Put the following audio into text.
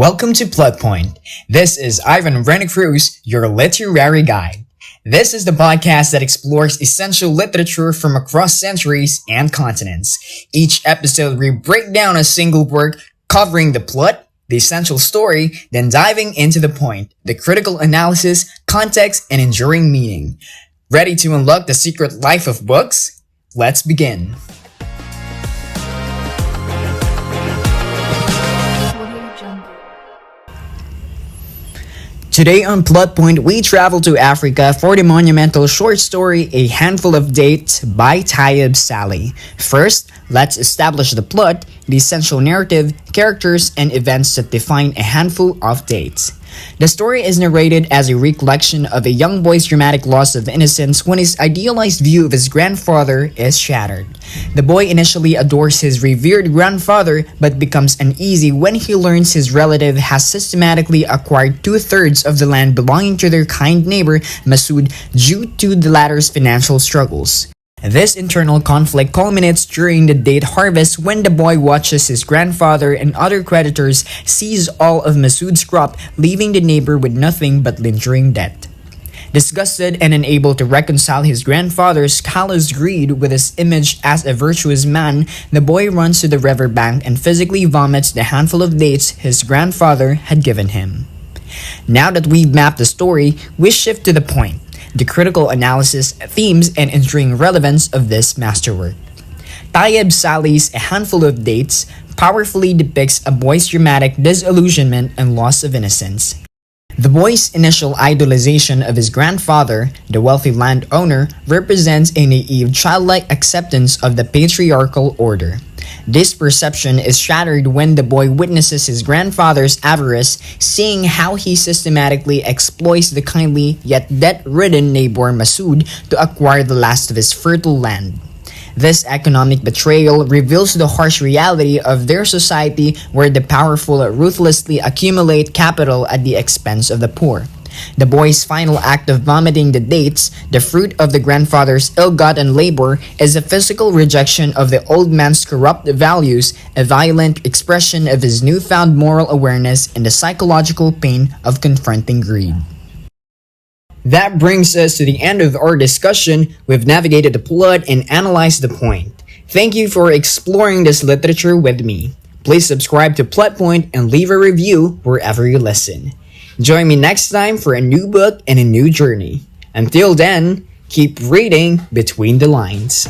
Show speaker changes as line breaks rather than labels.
Welcome to Plot Point. This is Ivan Renacruz, your literary guide. This is the podcast that explores essential literature from across centuries and continents. Each episode, we break down a single work, covering the plot, the essential story, then diving into the point, the critical analysis, context, and enduring meaning. Ready to unlock the secret life of books? Let's begin. Today on Plot Point, we travel to Africa for the monumental short story A Handful of Dates by Tayeb Salih. First, let's establish the plot, the essential narrative, characters, and events that define A Handful of Dates. The story is narrated as a recollection of a young boy's dramatic loss of innocence when his idealized view of his grandfather is shattered. The boy initially adores his revered grandfather but becomes uneasy when he learns his relative has systematically acquired 2/3 of the land belonging to their kind neighbor Masood due to the latter's financial struggles. This internal conflict culminates during the date harvest when the boy watches his grandfather and other creditors seize all of Masood's crop, leaving the neighbor with nothing but lingering debt. Disgusted and unable to reconcile his grandfather's callous greed with his image as a virtuous man, the boy runs to the river bank and physically vomits the handful of dates his grandfather had given him. Now that we've mapped the story, we shift to the point, the critical analysis, themes, and enduring relevance of this masterwork. Tayeb Salih's A Handful of Dates powerfully depicts a boy's dramatic disillusionment and loss of innocence. The boy's initial idolization of his grandfather, the wealthy landowner, represents a naive childlike acceptance of the patriarchal order. This perception is shattered when the boy witnesses his grandfather's avarice, seeing how he systematically exploits the kindly yet debt-ridden neighbor Masood to acquire the last of his fertile land. This economic betrayal reveals the harsh reality of their society where the powerful ruthlessly accumulate capital at the expense of the poor. The boy's final act of vomiting the dates, the fruit of the grandfather's ill-gotten labor, is a physical rejection of the old man's corrupt values, a violent expression of his newfound moral awareness, and the psychological pain of confronting greed. That brings us to the end of our discussion. We've navigated the plot and analyzed the point. Thank you for exploring this literature with me. Please subscribe to Plot Point and leave a review wherever you listen. Join me next time for a new book and a new journey. Until then, keep reading between the lines.